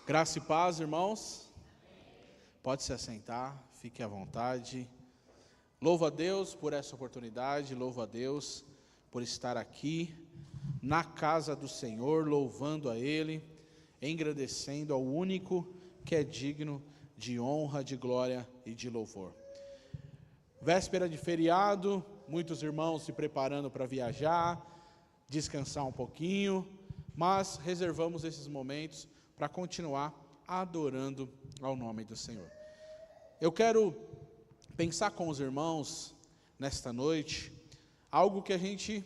Graça e paz, irmãos. Pode se assentar, fique à vontade. Louvo a Deus por essa oportunidade, louvo a Deus por estar aqui na casa do Senhor, louvando a Ele, engrandecendo ao único que é digno de honra, de glória e de louvor. Véspera de feriado, muitos irmãos se preparando para viajar, descansar um pouquinho, mas reservamos esses momentos para continuar adorando ao nome do Senhor. Eu quero pensar com os irmãos nesta noite algo que a gente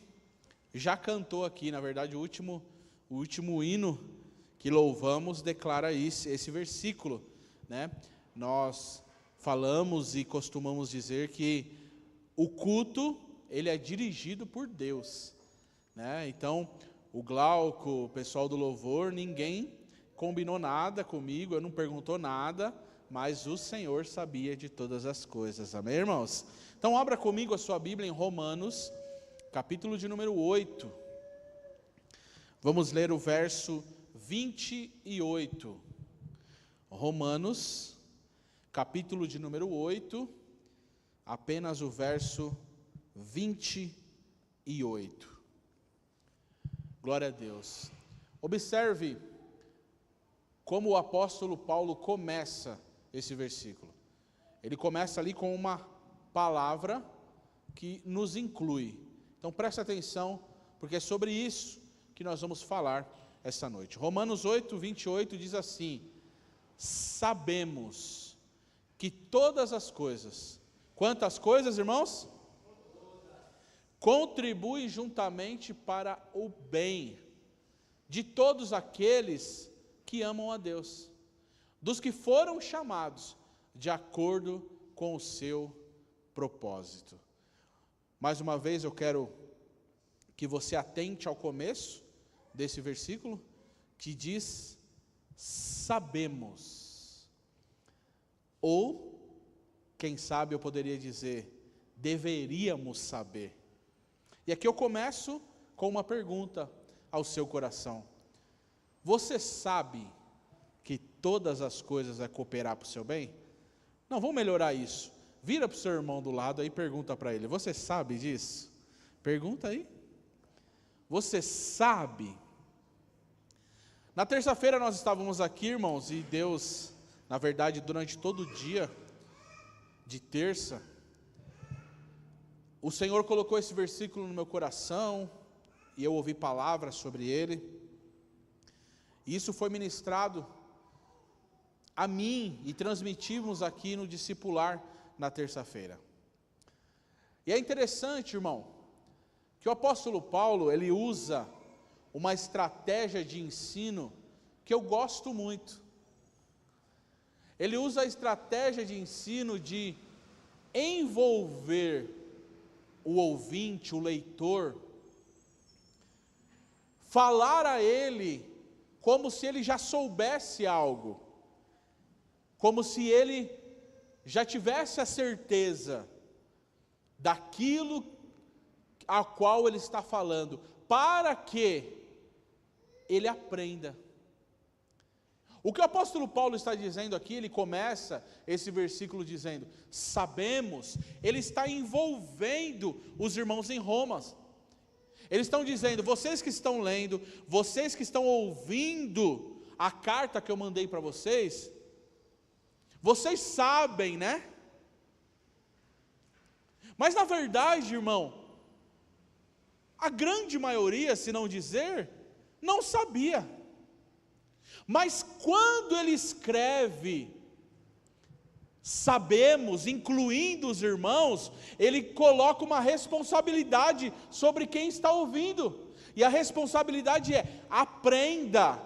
já cantou aqui. Na verdade, o último hino que louvamos declara esse versículo, né? Nós falamos e costumamos dizer que o culto, ele é dirigido por Deus, né? Então, o Glauco, o pessoal do louvor, ninguém combinou nada comigo, eu não perguntou nada, mas o Senhor sabia de todas as coisas, amém, irmãos? Então abra comigo a sua Bíblia em Romanos, capítulo de número 8, vamos ler o verso 28, Romanos, capítulo de número 8, apenas o verso 28, glória a Deus. Observe como o apóstolo Paulo começa esse versículo. Ele começa ali com uma palavra que nos inclui. Então preste atenção, porque é sobre isso que nós vamos falar essa noite. Romanos 8, 28 diz assim: sabemos que todas as coisas, quantas coisas, irmãos? Contribuem juntamente para o bem de todos aqueles que amam a Deus, dos que foram chamados de acordo com o seu propósito. Mais uma vez eu quero que você atente ao começo desse versículo, que diz, sabemos. Ou, quem sabe eu poderia dizer, deveríamos saber. E aqui eu começo com uma pergunta ao seu coração. Você sabe que todas as coisas vão cooperar para o seu bem? Não, vamos melhorar isso. Vira para o seu irmão do lado aí e pergunta para ele, você sabe disso? Pergunta aí. Você sabe? Na terça-feira nós estávamos aqui, irmãos, e Deus, na verdade, durante todo o dia de terça, o Senhor colocou esse versículo no meu coração, e eu ouvi palavras sobre ele. Isso foi ministrado a mim e transmitimos aqui no discipular na terça-feira. E é interessante, irmão, que o apóstolo Paulo, ele usa uma estratégia de ensino que eu gosto muito. Ele usa a estratégia de ensino de envolver o ouvinte, o leitor, falar a ele como se ele já soubesse algo, como se ele já tivesse a certeza daquilo a qual ele está falando, para que ele aprenda. O que o apóstolo Paulo está dizendo aqui, ele começa esse versículo dizendo, sabemos, ele está envolvendo os irmãos em Roma. Eles estão dizendo, vocês que estão lendo, vocês que estão ouvindo a carta que eu mandei para vocês, vocês sabem, né? Mas na verdade, irmão, a grande maioria, se não dizer, não sabia. Mas quando ele escreve, sabemos, incluindo os irmãos, ele coloca uma responsabilidade sobre quem está ouvindo. E a responsabilidade é, aprenda,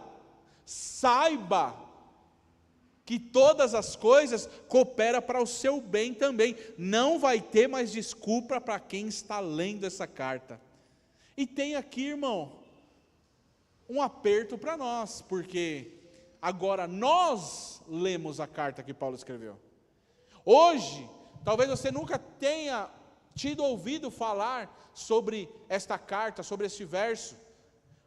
saiba, que todas as coisas cooperam para o seu bem também. Não vai ter mais desculpa para quem está lendo essa carta. E tem aqui, irmão, um aperto para nós, porque agora nós lemos a carta que Paulo escreveu. Hoje, talvez você nunca tenha tido ouvido falar sobre esta carta, sobre este verso,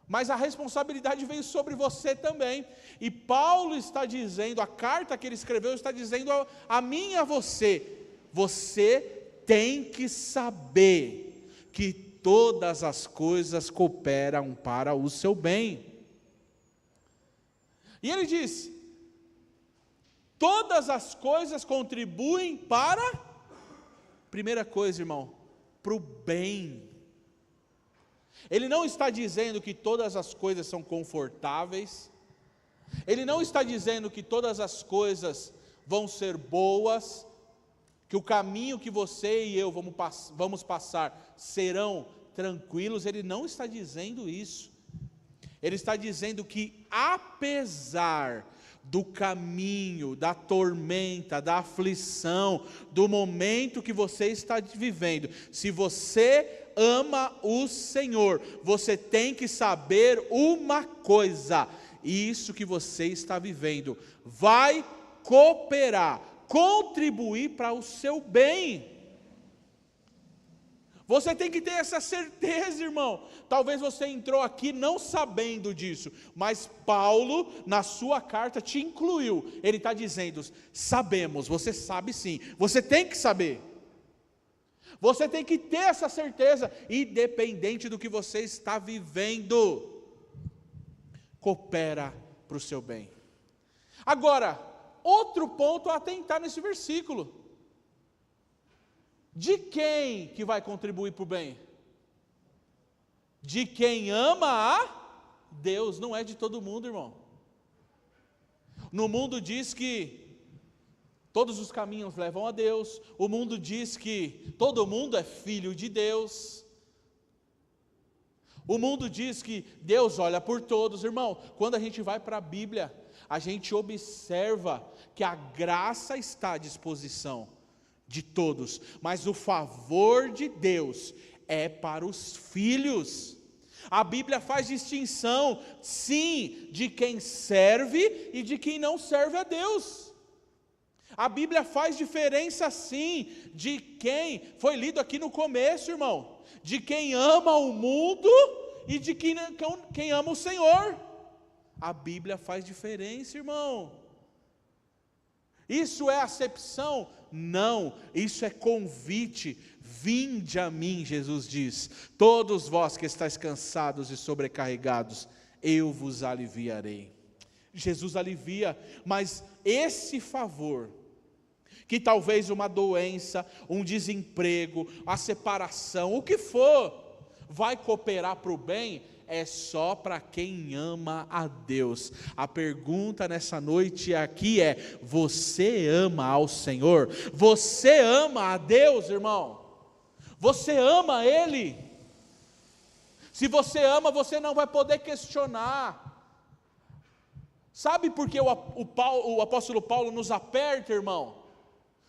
mas a responsabilidade veio sobre você também. E Paulo está dizendo, a carta que ele escreveu está dizendo a mim e a você, você tem que saber que todas as coisas cooperam para o seu bem. E ele diz, todas as coisas contribuem para, primeira coisa, irmão, para o bem. Ele não está dizendo que todas as coisas são confortáveis, ele não está dizendo que todas as coisas vão ser boas, que o caminho que você e eu vamos passar serão tranquilos, ele não está dizendo isso. Ele está dizendo que apesar do caminho, da tormenta, da aflição, do momento que você está vivendo, se você ama o Senhor, você tem que saber uma coisa: isso que você está vivendo vai cooperar, contribuir para o seu bem. Você tem que ter essa certeza, irmão. Talvez você entrou aqui não sabendo disso, mas Paulo, na sua carta, te incluiu. Ele está dizendo, sabemos, você sabe sim, você tem que saber. Você tem que ter essa certeza, independente do que você está vivendo, coopera para o seu bem. Agora, outro ponto a atentar nesse versículo: de quem que vai contribuir para o bem? De quem ama a Deus, não é de todo mundo, irmão. No mundo diz que todos os caminhos levam a Deus, o mundo diz que todo mundo é filho de Deus, o mundo diz que Deus olha por todos, irmão. Quando a gente vai para a Bíblia, a gente observa que a graça está à disposição de todos, mas o favor de Deus é para os filhos. A Bíblia faz distinção, sim, de quem serve e de quem não serve a Deus. A Bíblia faz diferença, sim, de quem, foi lido aqui no começo, irmão, de quem ama o mundo e de quem ama o Senhor. A Bíblia faz diferença, irmão. Isso é acepção? Não, isso é convite. Vinde a mim, Jesus diz, todos vós que estáis cansados e sobrecarregados, eu vos aliviarei. Jesus alivia, mas esse favor, que talvez uma doença, um desemprego, a separação, o que for, vai cooperar para o bem, é só para quem ama a Deus. A pergunta nessa noite aqui é: você ama ao Senhor? Você ama a Deus, irmão? Você ama Ele? Se você ama, você não vai poder questionar. Sabe por que o apóstolo Paulo nos aperta, irmão?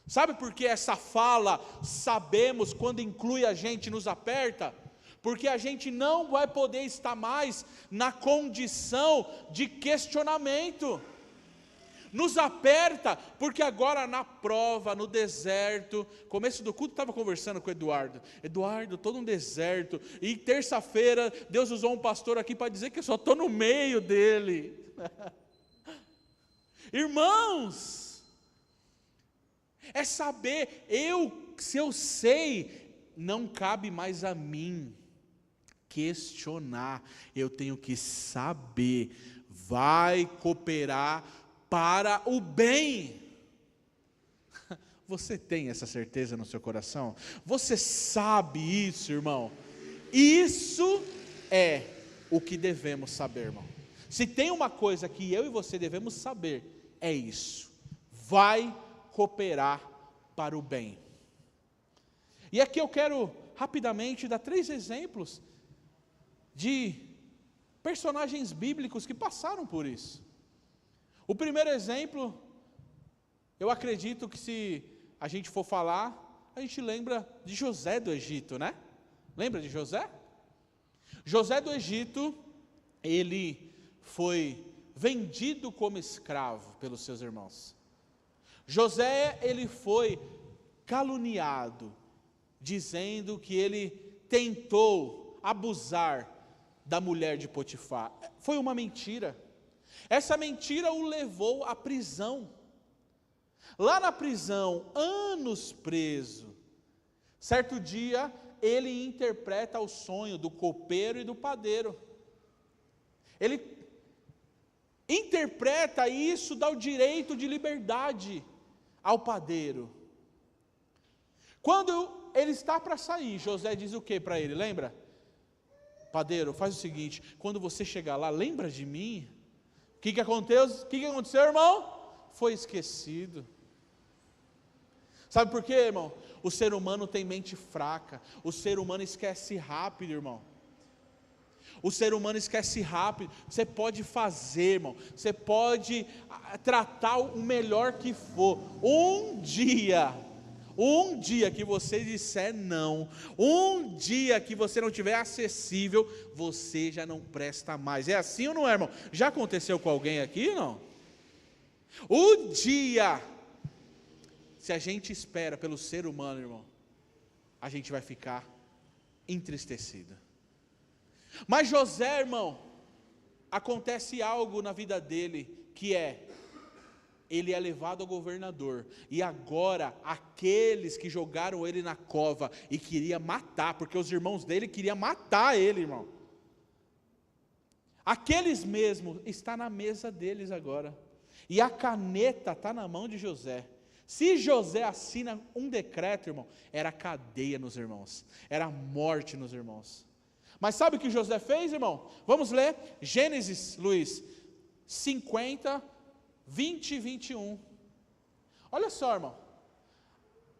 Sabe por que essa fala, sabemos, quando inclui a gente, nos aperta? Porque a gente não vai poder estar mais na condição de questionamento. Nos aperta, porque agora na prova, no deserto, começo do culto estava conversando com o Eduardo, todo um deserto, e terça-feira Deus usou um pastor aqui para dizer que eu só estou no meio dele. Irmãos, é saber, se eu sei, não cabe mais a mim questionar, eu tenho que saber, vai cooperar para o bem. Você tem essa certeza no seu coração? Você sabe isso, irmão? Isso é o que devemos saber, irmão. Se tem uma coisa que eu e você devemos saber, é isso: vai cooperar para o bem. E aqui eu quero rapidamente dar 3 exemplos de personagens bíblicos que passaram por isso. O primeiro exemplo, eu acredito que se a gente for falar, a gente lembra de José do Egito, né? Lembra de José? José do Egito, ele foi vendido como escravo pelos seus irmãos. José, ele foi caluniado, dizendo que ele tentou abusar da mulher de Potifar. Foi uma mentira. Essa mentira o levou à prisão. Lá na prisão, anos preso, certo dia, ele interpreta o sonho do copeiro e do padeiro. Ele interpreta isso, dá o direito de liberdade ao padeiro. Quando ele está para sair, José diz o que para ele, lembra? Padeiro, faz o seguinte, quando você chegar lá, lembra de mim? O que aconteceu, irmão? Foi esquecido. Sabe por quê, irmão? O ser humano tem mente fraca, o ser humano esquece rápido, irmão. O ser humano esquece rápido. Você pode fazer, irmão, você pode tratar o melhor que for. Um dia que você disser não, um dia que você não tiver acessível, você já não presta mais. É assim ou não é, irmão? Já aconteceu com alguém aqui, não? O dia, se a gente espera pelo ser humano, irmão, a gente vai ficar entristecido. Mas José, irmão, acontece algo na vida dele, que ele é levado ao governador, e agora aqueles que jogaram ele na cova e queriam matar, porque os irmãos dele queriam matar ele, irmão, aqueles mesmos, está na mesa deles agora, e a caneta está na mão de José. Se José assina um decreto, irmão, era cadeia nos irmãos, era morte nos irmãos. Mas sabe o que José fez, irmão? Vamos ler Gênesis, Luiz, 50, 20 e 21. Olha só, irmão.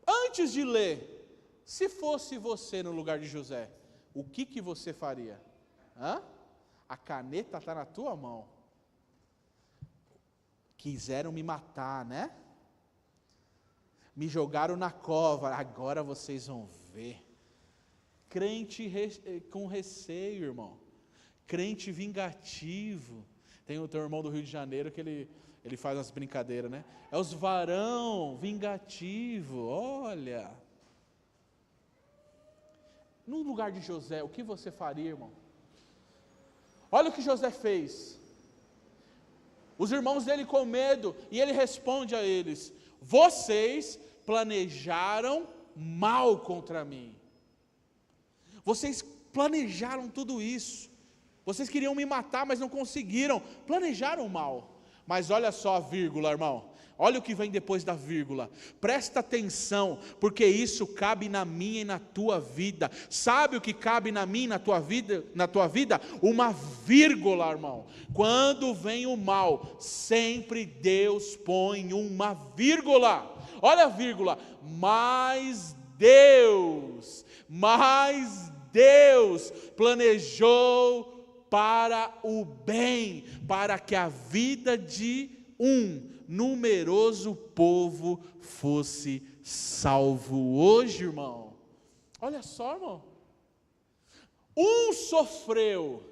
Antes de ler, se fosse você no lugar de José, o que você faria? A caneta está na tua mão. Quiseram me matar, né? Me jogaram na cova, agora vocês vão ver. Crente com receio, irmão. Crente vingativo. Tem o teu irmão do Rio de Janeiro que ele faz umas brincadeiras, né? É os varão vingativo, olha. No lugar de José, o que você faria, irmão? Olha o que José fez. Os irmãos dele com medo, e ele responde a eles: vocês planejaram mal contra mim. Vocês planejaram tudo isso. Vocês queriam me matar, mas não conseguiram. Planejaram mal. Mas olha só a vírgula, irmão. Olha o que vem depois da vírgula. Presta atenção, porque isso cabe na minha e na tua vida. Sabe o que cabe na minha e na tua vida? Uma vírgula, irmão. Quando vem o mal, sempre Deus põe uma vírgula. Olha a vírgula. Mas Deus planejou para o bem, para que a vida de um numeroso povo fosse salvo. Hoje, irmão, olha só, irmão, um sofreu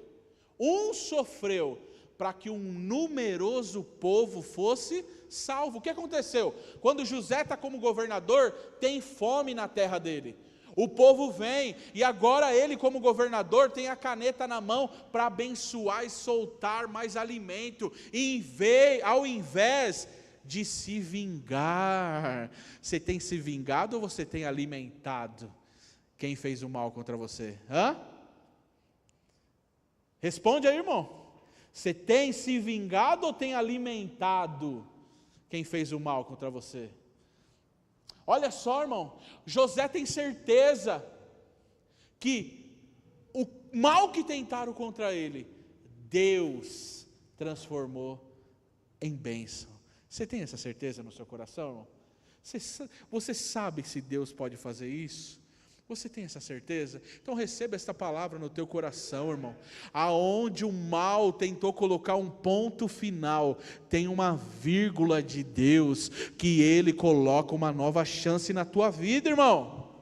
para que um numeroso povo fosse salvo. O que aconteceu? Quando José está como governador, tem fome na terra dele. O povo vem, e agora ele como governador tem a caneta na mão para abençoar e soltar mais alimento, ao invés de se vingar. Você tem se vingado ou você tem alimentado quem fez o mal contra você? Responde aí, irmão. Você tem se vingado ou tem alimentado quem fez o mal contra você? Olha só, irmão, José tem certeza que o mal que tentaram contra ele, Deus transformou em bênção. Você tem essa certeza no seu coração, irmão? Você sabe se Deus pode fazer isso? Você tem essa certeza? Então receba esta palavra no teu coração, irmão. Aonde o mal tentou colocar um ponto final, tem uma vírgula de Deus, que Ele coloca uma nova chance na tua vida, irmão.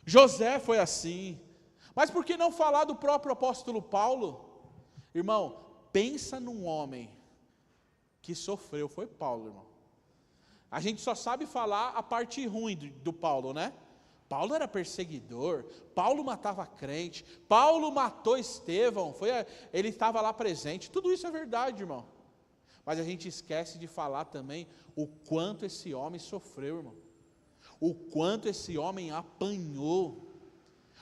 José foi assim. Mas por que não falar do próprio apóstolo Paulo? Irmão, pensa num homem que sofreu, foi Paulo, irmão. A gente só sabe falar a parte ruim do Paulo, né? Paulo era perseguidor, Paulo matava crente, Paulo matou Estevão, ele estava lá presente, tudo isso é verdade, irmão. Mas a gente esquece de falar também o quanto esse homem sofreu, irmão. O quanto esse homem apanhou,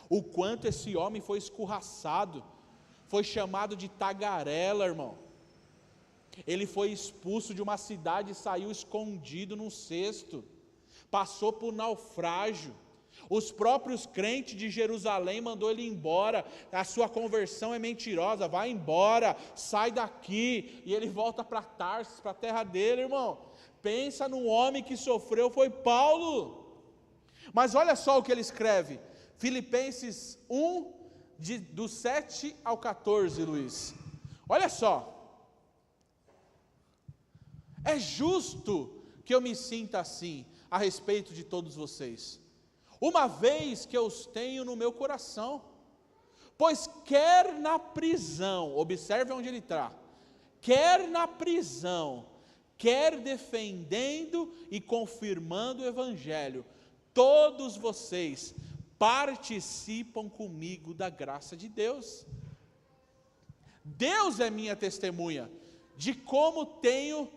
o quanto esse homem foi escorraçado, foi chamado de tagarela, irmão. Ele foi expulso de uma cidade e saiu escondido num cesto, passou por naufrágio. Os próprios crentes de Jerusalém mandou ele embora, a sua conversão é mentirosa, vai embora, sai daqui, e ele volta para Tarsis, para a terra dele, irmão. Pensa num homem que sofreu, foi Paulo. Mas olha só o que ele escreve, Filipenses 1, do 7 ao 14, Luiz. Olha só, é justo que eu me sinta assim, a respeito de todos vocês, uma vez que eu os tenho no meu coração, pois quer na prisão, observe onde ele está, quer na prisão, quer defendendo e confirmando o Evangelho, todos vocês participam comigo da graça de Deus. Deus é minha testemunha de como tenho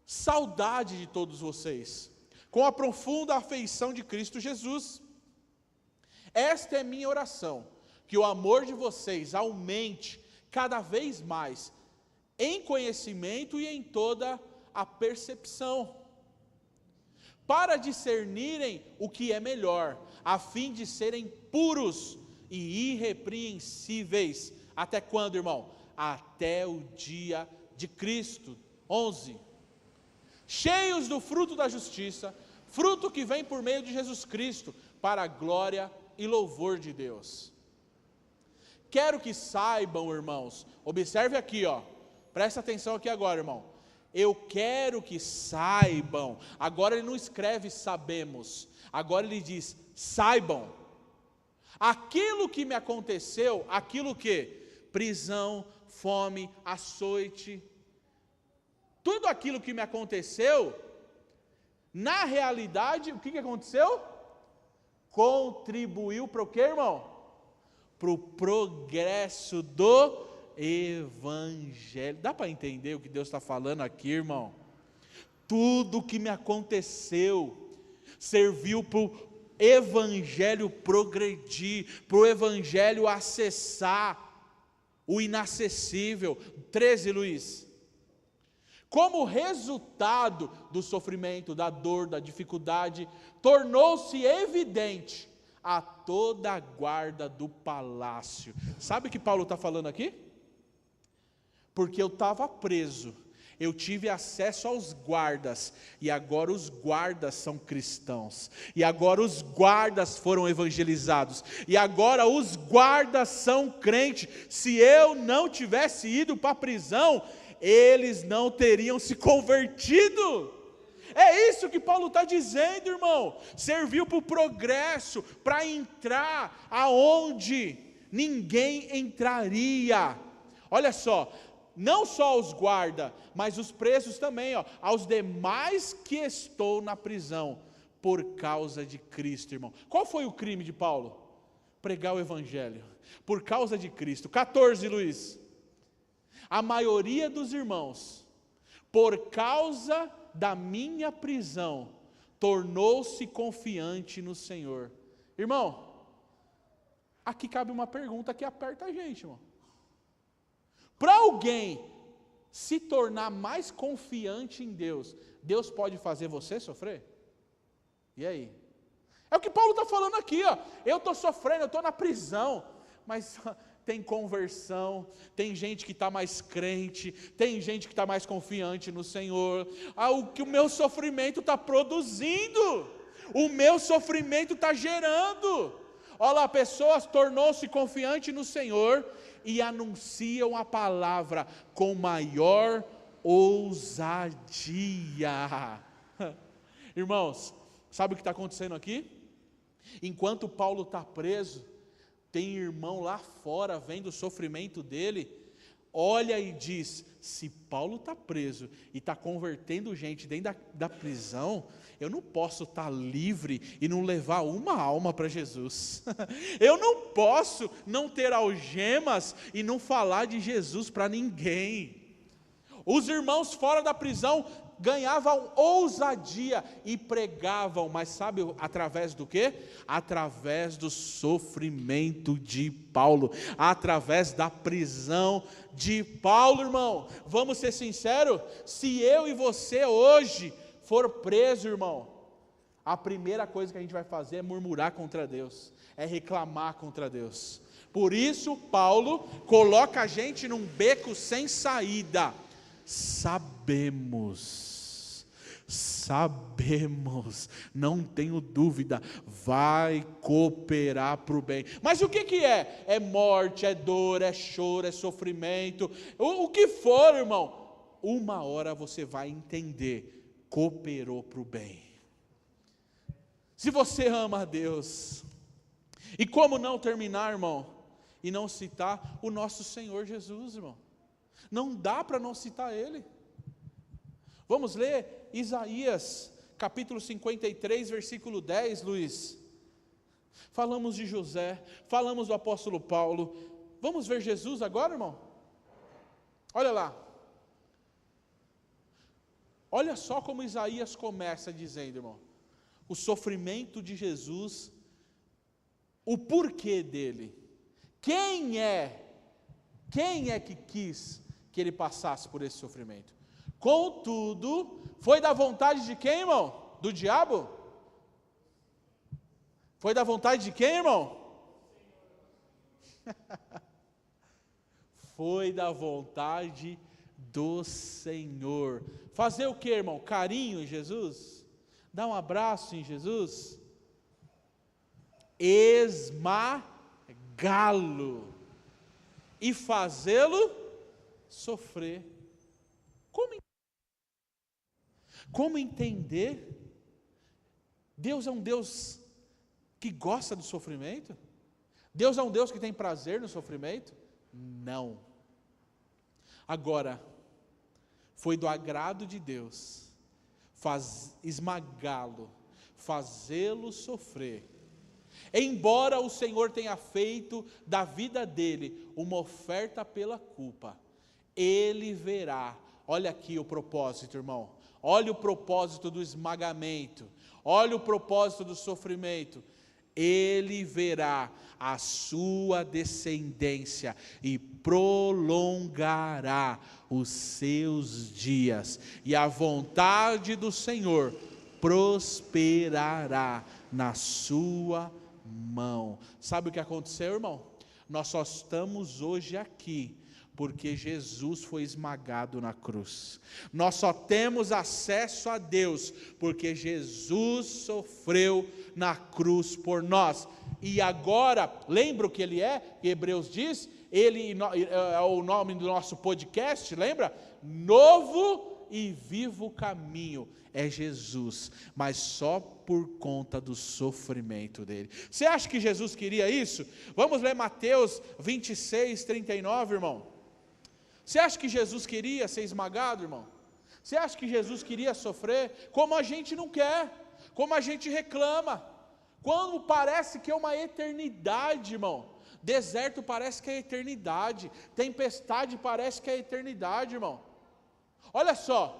saudade de todos vocês, com a profunda afeição de Cristo Jesus. Esta é minha oração, que o amor de vocês aumente cada vez mais, em conhecimento e em toda a percepção, para discernirem o que é melhor, a fim de serem puros e irrepreensíveis. Até quando, irmão? Até o dia de Cristo. 11. Cheios do fruto da justiça, fruto que vem por meio de Jesus Cristo, para a glória e louvor de Deus. Quero que saibam, irmãos, observe aqui, presta atenção aqui agora, irmão. Eu quero que saibam, agora ele não escreve sabemos, agora ele diz saibam, aquilo que me aconteceu, aquilo que? Prisão, fome, açoite, tudo aquilo que me aconteceu, na realidade, o que aconteceu? Contribuiu para o quê, irmão? Para o progresso do Evangelho. Dá para entender o que Deus está falando aqui, irmão? Tudo que me aconteceu serviu para o Evangelho progredir, para o Evangelho acessar o inacessível. 13, Luiz. Como resultado do sofrimento, da dor, da dificuldade, tornou-se evidente a toda a guarda do palácio. Sabe o que Paulo está falando aqui? Porque eu estava preso, eu tive acesso aos guardas, e agora os guardas são cristãos, e agora os guardas foram evangelizados, e agora os guardas são crentes. Se eu não tivesse ido para a prisão, eles não teriam se convertido. É isso que Paulo está dizendo, irmão. Serviu para o progresso, para entrar aonde ninguém entraria. Olha só, não só os guardas, mas os presos também, aos demais que estou na prisão, por causa de Cristo, irmão. Qual foi o crime de Paulo? Pregar o Evangelho, por causa de Cristo. 14, Luiz. A maioria dos irmãos, por causa da minha prisão, tornou-se confiante no Senhor. Irmão, aqui cabe uma pergunta que aperta a gente, irmão. Para alguém se tornar mais confiante em Deus, Deus pode fazer você sofrer? E aí? É o que Paulo está falando aqui, eu estou sofrendo, eu estou na prisão, mas tem conversão, tem gente que está mais crente, tem gente que está mais confiante no Senhor. O que o meu sofrimento está produzindo, o meu sofrimento está gerando. Olha lá, pessoas tornou-se confiante no Senhor e anunciam a palavra com maior ousadia. Irmãos, sabe o que está acontecendo aqui? Enquanto Paulo está preso, tem irmão lá fora vendo o sofrimento dele, olha e diz: se Paulo está preso e está convertendo gente dentro da prisão, eu não posso estar livre e não levar uma alma para Jesus. Eu não posso não ter algemas e não falar de Jesus para ninguém. Os irmãos fora da prisão ganhavam ousadia e pregavam, mas sabe através do quê? Através do sofrimento de Paulo, através da prisão de Paulo, irmão. Vamos ser sinceros, se eu e você hoje for preso, irmão, a primeira coisa que a gente vai fazer é murmurar contra Deus, é reclamar contra Deus. Por isso Paulo coloca a gente num beco sem saída. Sabemos, não tenho dúvida, vai cooperar para o bem. Mas o que é? É morte, é dor, é choro, é sofrimento, o que for, irmão, uma hora você vai entender, cooperou para o bem. Se você ama a Deus, e como não terminar, irmão, e não citar o nosso Senhor Jesus, irmão. Não dá para não citar Ele. Vamos ler Isaías, capítulo 53, versículo 10, Luiz. Falamos de José, falamos do apóstolo Paulo. Vamos ver Jesus agora, irmão? Olha lá. Olha só como Isaías começa dizendo, irmão. O sofrimento de Jesus, o porquê dele. Quem é que quis que ele passasse por esse sofrimento? Contudo, foi da vontade de quem, irmão? Do diabo? Foi da vontade de quem, irmão? Foi da vontade do Senhor. Fazer o que, irmão? Carinho em Jesus? Dar um abraço em Jesus? Esmagá-lo e fazê-lo sofrer. Como entender? Deus é um Deus que gosta do sofrimento? Deus é um Deus que tem prazer no sofrimento? Não. Agora, foi do agrado de Deus esmagá-lo, fazê-lo sofrer. Embora o Senhor tenha feito da vida dele uma oferta pela culpa, ele verá, olha aqui o propósito, irmão, olha o propósito do esmagamento, olha o propósito do sofrimento, ele verá a sua descendência e prolongará os seus dias, e a vontade do Senhor prosperará na sua mão. Sabe o que aconteceu, irmão? Nós só estamos hoje aqui porque Jesus foi esmagado na cruz. Nós só temos acesso a Deus porque Jesus sofreu na cruz por nós. E agora, lembra o que Ele é? Hebreus diz, Ele é o nome do nosso podcast, lembra? Novo e vivo caminho é Jesus, mas só por conta do sofrimento dele. Você acha que Jesus queria isso? Vamos ler Mateus 26, 39, irmão. Você acha que Jesus queria ser esmagado, irmão? Você acha que Jesus queria sofrer? Como a gente não quer, como a gente reclama, quando parece que é uma eternidade, irmão. Deserto parece que é eternidade, tempestade parece que é eternidade, irmão. Olha só,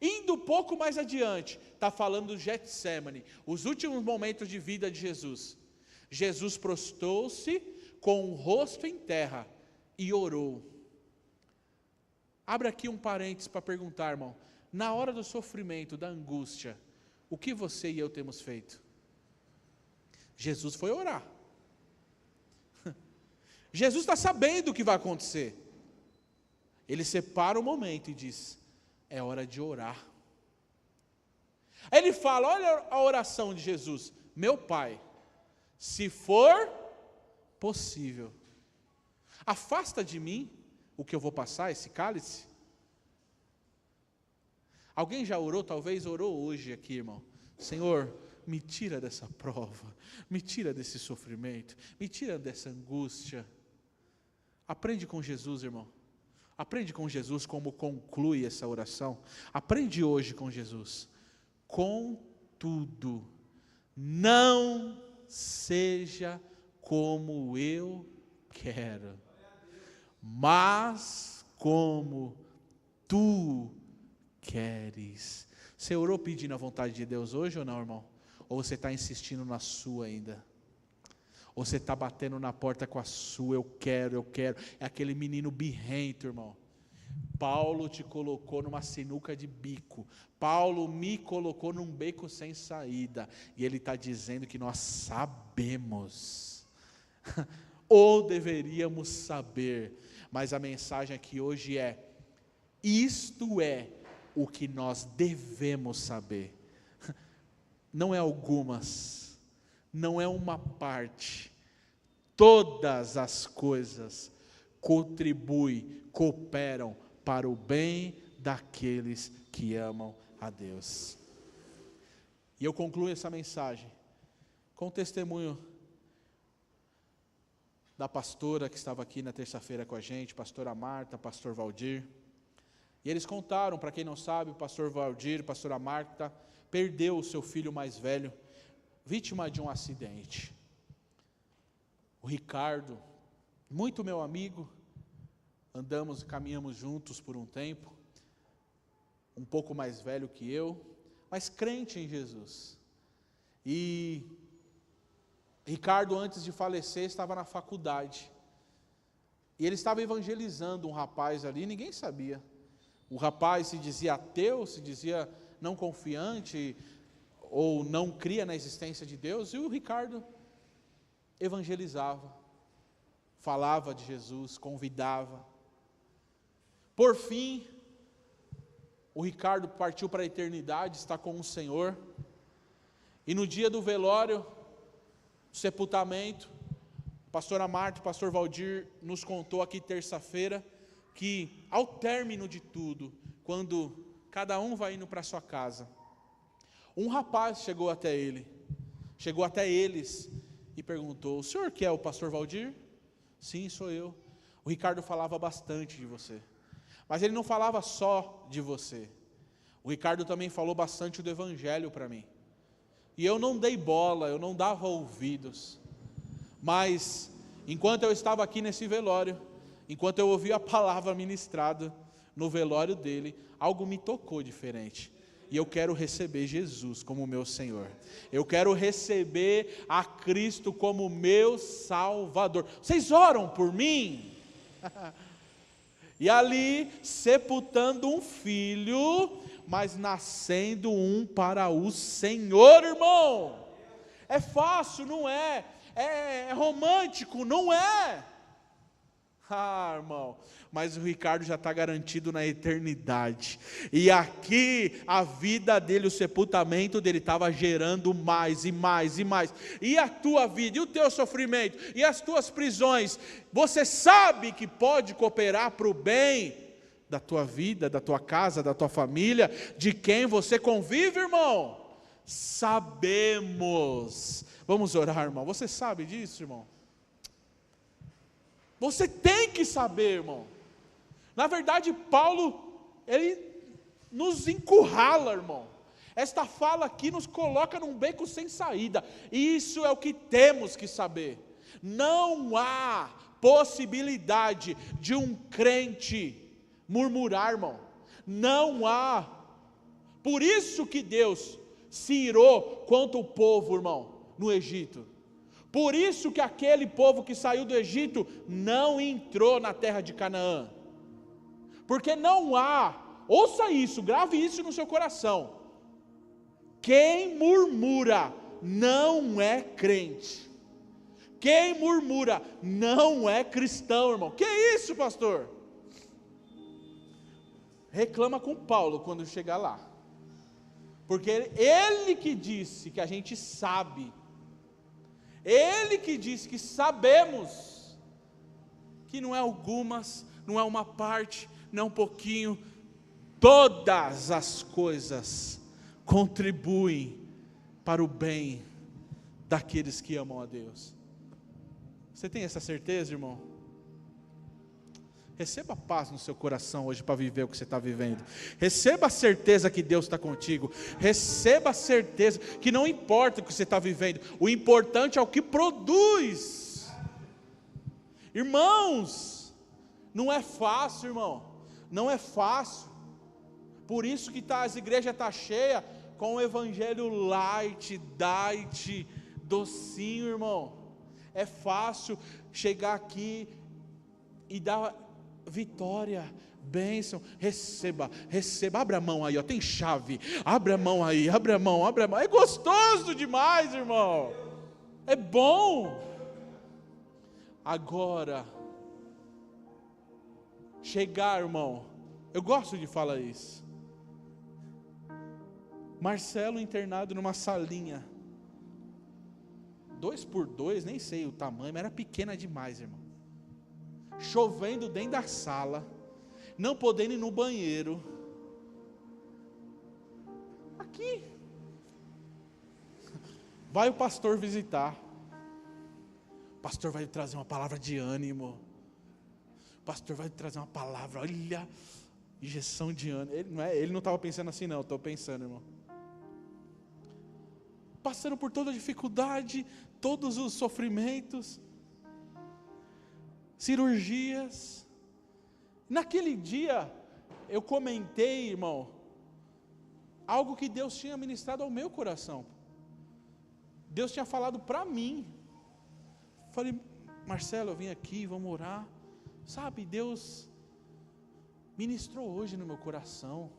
indo um pouco mais adiante, está falando do Getsêmani, os últimos momentos de vida de Jesus. Jesus prostrou-se com o rosto em terra e orou. Abra aqui um parênteses para perguntar, irmão, na hora do sofrimento, da angústia, o que você e eu temos feito? Jesus foi orar. Jesus está sabendo o que vai acontecer. Ele separa o momento e diz, é hora de orar. Aí ele fala, olha a oração de Jesus, meu Pai, se for possível, afasta de mim o que eu vou passar, esse cálice. Alguém já orou, talvez orou hoje aqui, irmão. Senhor, me tira dessa prova, me tira desse sofrimento, me tira dessa angústia. Aprende com Jesus, irmão. Aprende com Jesus como conclui essa oração. Aprende hoje com Jesus. Contudo, não seja como eu quero, mas como tu queres. Você orou pedindo a vontade de Deus hoje ou não, irmão? Ou você está insistindo na sua ainda? Ou você está batendo na porta com a sua, eu quero. É aquele menino birrento, irmão. Paulo te colocou numa sinuca de bico. Paulo me colocou num beco sem saída. E ele está dizendo que nós sabemos. Ou deveríamos saber. Mas a mensagem aqui hoje é: isto é o que nós devemos saber. Não é algumas, não é uma parte. Todas as coisas contribuem, cooperam para o bem daqueles que amam a Deus. E eu concluo essa mensagem com o testemunho da pastora que estava aqui na terça-feira com a gente, pastora Marta, pastor Valdir. E eles contaram, para quem não sabe, o pastor Valdir, a pastora Marta, perdeu o seu filho mais velho, vítima de um acidente. O Ricardo, muito meu amigo, andamos e caminhamos juntos por um tempo, um pouco mais velho que eu, mas crente em Jesus. E Ricardo, antes de falecer, estava na faculdade. E ele estava evangelizando um rapaz ali, ninguém sabia. O rapaz se dizia ateu, se dizia não confiante, ou não cria na existência de Deus, e o Ricardo evangelizava, falava de Jesus, convidava. Por fim, o Ricardo partiu para a eternidade, está com o Senhor, e no dia do velório, sepultamento, a pastora Marta e o pastor Valdir nos contou aqui terça-feira, que ao término de tudo, quando cada um vai indo para a sua casa, um rapaz chegou até eles, e perguntou: o senhor que é o pastor Valdir? Sim, sou eu. O Ricardo falava bastante de você, mas ele não falava só de você. O Ricardo também falou bastante do evangelho para mim, e eu não dei bola, eu não dava ouvidos, mas enquanto eu estava aqui nesse velório, enquanto eu ouvia a palavra ministrada no velório dele, algo me tocou diferente. E eu quero receber Jesus como meu Senhor. Eu quero receber a Cristo como meu Salvador. Vocês oram por mim? E ali, sepultando um filho, mas nascendo um para o Senhor, irmão. É fácil, não é? É romântico, não é? Ah, irmão, mas o Ricardo já está garantido na eternidade, e aqui a vida dele, o sepultamento dele estava gerando mais e mais e mais, e a tua vida, e o teu sofrimento, e as tuas prisões, você sabe que pode cooperar para o bem da tua vida, da tua casa, da tua família, de quem você convive, irmão? Sabemos. Vamos orar, irmão. Você sabe disso, irmão? Você tem que saber, irmão. Na verdade, Paulo, ele nos encurrala, irmão. Esta fala aqui nos coloca num beco sem saída. E isso é o que temos que saber. Não há possibilidade de um crente murmurar, irmão. Não há. Por isso que Deus se irou contra o povo, irmão, no Egito. Por isso que aquele povo que saiu do Egito não entrou na terra de Canaã. Porque não há, ouça isso, grave isso no seu coração. Quem murmura não é crente. Quem murmura não é cristão, irmão. Que isso, pastor? Reclama com Paulo quando chegar lá. Porque ele que disse que a gente sabe. Ele que disse que sabemos, que não é algumas, não é uma parte, não é um pouquinho, todas as coisas contribuem para o bem daqueles que amam a Deus. Você tem essa certeza, irmão? Receba paz no seu coração hoje para viver o que você está vivendo. Receba a certeza que Deus está contigo. Receba a certeza que não importa o que você está vivendo, o importante é o que produz. Irmãos, não é fácil, irmão. Não é fácil. Por isso que as igrejas estão cheias com o evangelho light, diet, docinho, irmão. É fácil chegar aqui e dar vitória, bênção, receba, abre a mão aí, ó, tem chave, abre a mão aí, abre a mão, é gostoso demais, irmão, é bom. Agora, chegar, irmão, eu gosto de falar isso, Marcelo internado numa salinha, 2x2, nem sei o tamanho, mas era pequena demais, irmão. Chovendo dentro da sala, não podendo ir no banheiro. Aqui. Vai o pastor visitar. O pastor vai trazer uma palavra de ânimo. O pastor vai trazer uma palavra, olha, injeção de ânimo. Ele não estava pensando assim, não, estou pensando, irmão. Passando por toda a dificuldade, todos os sofrimentos, cirurgias. Naquele dia, eu comentei, irmão, algo que Deus tinha ministrado ao meu coração. Deus tinha falado para mim. Falei, Marcelo, eu vim aqui, vamos orar. Sabe, Deus ministrou hoje no meu coração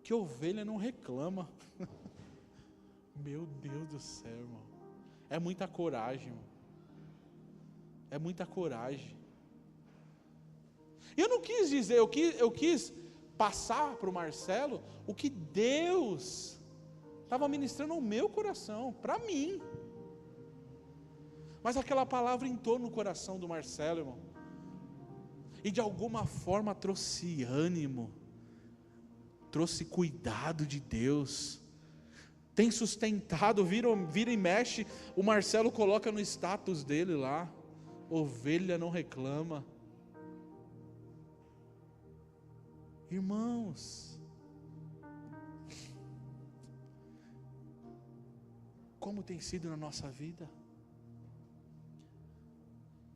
que ovelha não reclama. Meu Deus do céu, irmão. É muita coragem, irmão. É muita coragem. Eu não quis dizer, eu quis passar para o Marcelo o que Deus estava ministrando ao meu coração, para mim. Mas aquela palavra entrou no coração do Marcelo, irmão. E de alguma forma trouxe ânimo, trouxe cuidado de Deus. Tem sustentado, vira e mexe, o Marcelo coloca no status dele lá, ovelha não reclama. Irmãos, como tem sido na nossa vida?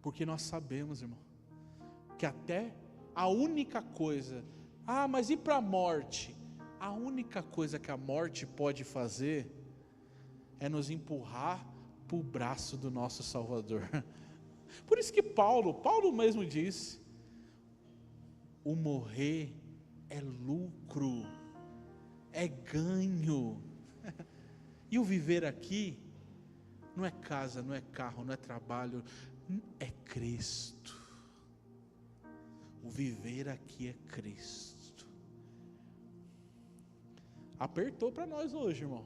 Porque nós sabemos, irmão, que até a única coisa, mas e para a morte? A única coisa que a morte pode fazer é nos empurrar para o braço do nosso Salvador. Por isso que Paulo mesmo disse, o morrer é lucro, é ganho. E o viver aqui, não é casa, não é carro, não é trabalho, é Cristo. O viver aqui é Cristo. Apertou para nós hoje, irmão.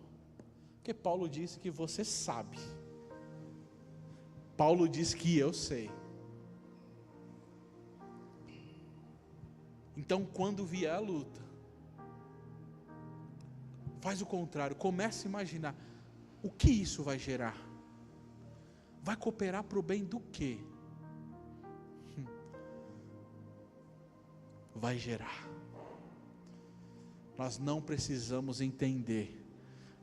Porque Paulo disse que você sabe. Paulo disse que eu sei. Então, quando vier a luta, faz o contrário, comece a imaginar o que isso vai gerar. Vai cooperar para o bem do quê? Vai gerar. Nós não precisamos entender,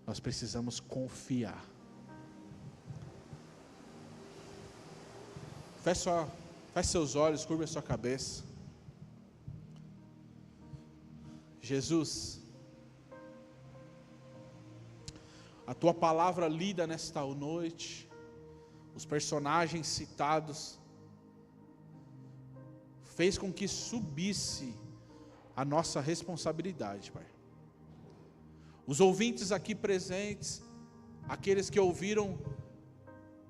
nós precisamos confiar. Feche seus olhos, curva a sua cabeça. Jesus, a tua palavra lida nesta noite, os personagens citados, fez com que subisse a nossa responsabilidade, Pai. Os ouvintes aqui presentes, aqueles que ouviram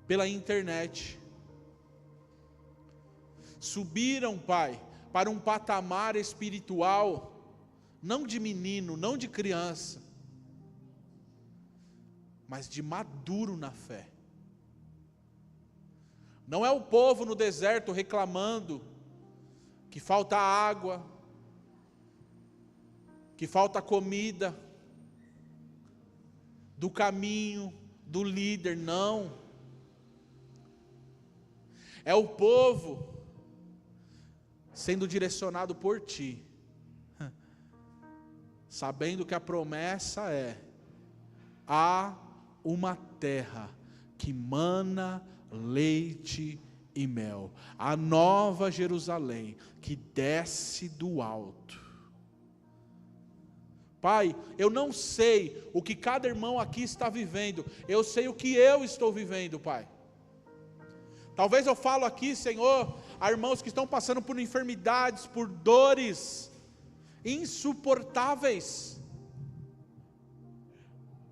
pela internet, subiram, Pai, para um patamar espiritual, não de menino, não de criança, mas de maduro na fé. Não é o povo no deserto reclamando que falta água, que falta comida, do caminho, do líder, não. É o povo sendo direcionado por Ti, sabendo que a promessa é: há uma terra que mana leite e mel, a nova Jerusalém que desce do alto. Pai, eu não sei o que cada irmão aqui está vivendo, eu sei o que eu estou vivendo, Pai. Talvez eu falo aqui, Senhor, a irmãos que estão passando por enfermidades, por dores insuportáveis,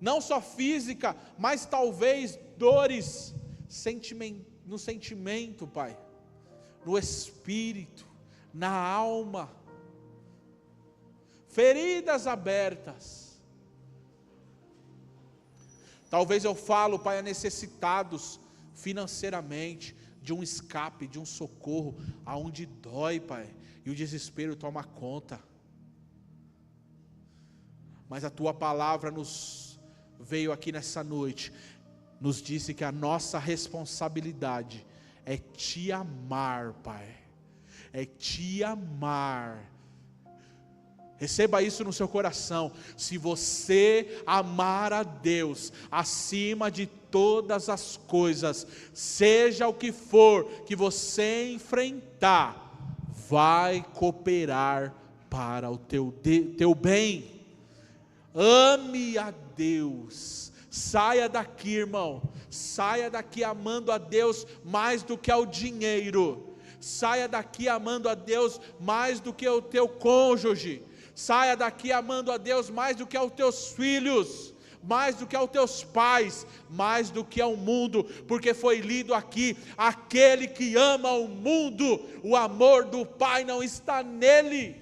não só física, mas talvez dores no sentimento, Pai, no espírito, na alma, feridas abertas. Talvez eu falo, Pai, a necessitados financeiramente, de um escape, de um socorro, aonde dói, Pai, e o desespero toma conta. Mas a Tua palavra nos veio aqui nessa noite, nos disse que a nossa responsabilidade é Te amar, Pai, é Te amar. Receba isso no seu coração. Se você amar a Deus acima de todas as coisas, seja o que for que você enfrentar, vai cooperar para o teu bem. Ame a Deus. Saia daqui, irmão, saia daqui amando a Deus mais do que ao dinheiro, saia daqui amando a Deus mais do que o teu cônjuge, saia daqui amando a Deus mais do que aos teus filhos, mais do que aos teus pais, mais do que ao mundo, porque foi lido aqui: aquele que ama o mundo, o amor do Pai não está nele.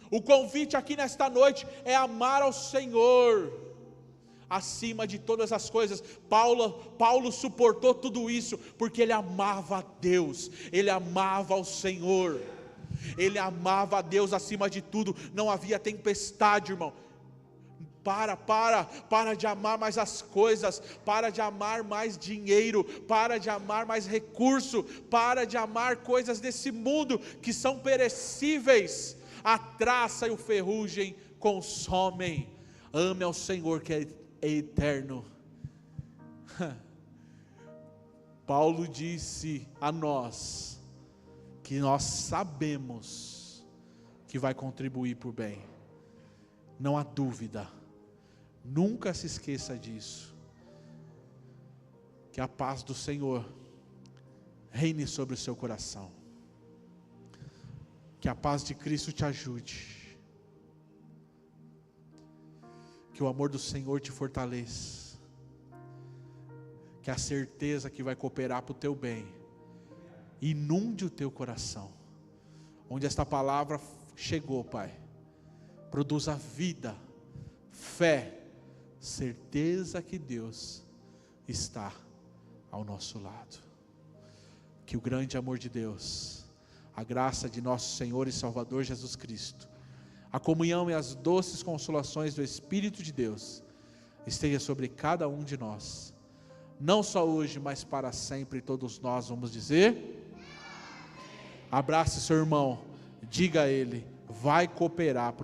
O convite aqui nesta noite é amar ao Senhor acima de todas as coisas. Paulo suportou tudo isso porque ele amava a Deus, ele amava ao Senhor, ele amava a Deus acima de tudo. Não havia tempestade, irmão. Para de amar mais as coisas, para de amar mais dinheiro, para de amar mais recurso, para de amar coisas desse mundo que são perecíveis. A traça e o ferrugem consomem. Ame ao Senhor que é eterno. Paulo disse a nós que nós sabemos que vai contribuir para o bem. Não há dúvida. Nunca se esqueça disso. Que a paz do Senhor reine sobre o seu coração. Que a paz de Cristo te ajude. Que o amor do Senhor te fortaleça. Que a certeza que vai cooperar para o teu bem inunde o teu coração. Onde esta palavra chegou, Pai, produza vida, fé, certeza que Deus está ao nosso lado. Que o grande amor de Deus, a graça de nosso Senhor e Salvador Jesus Cristo, a comunhão e as doces consolações do Espírito de Deus esteja sobre cada um de nós, não só hoje, mas para sempre. Todos nós vamos dizer: abrace seu irmão, diga a ele: vai cooperar para o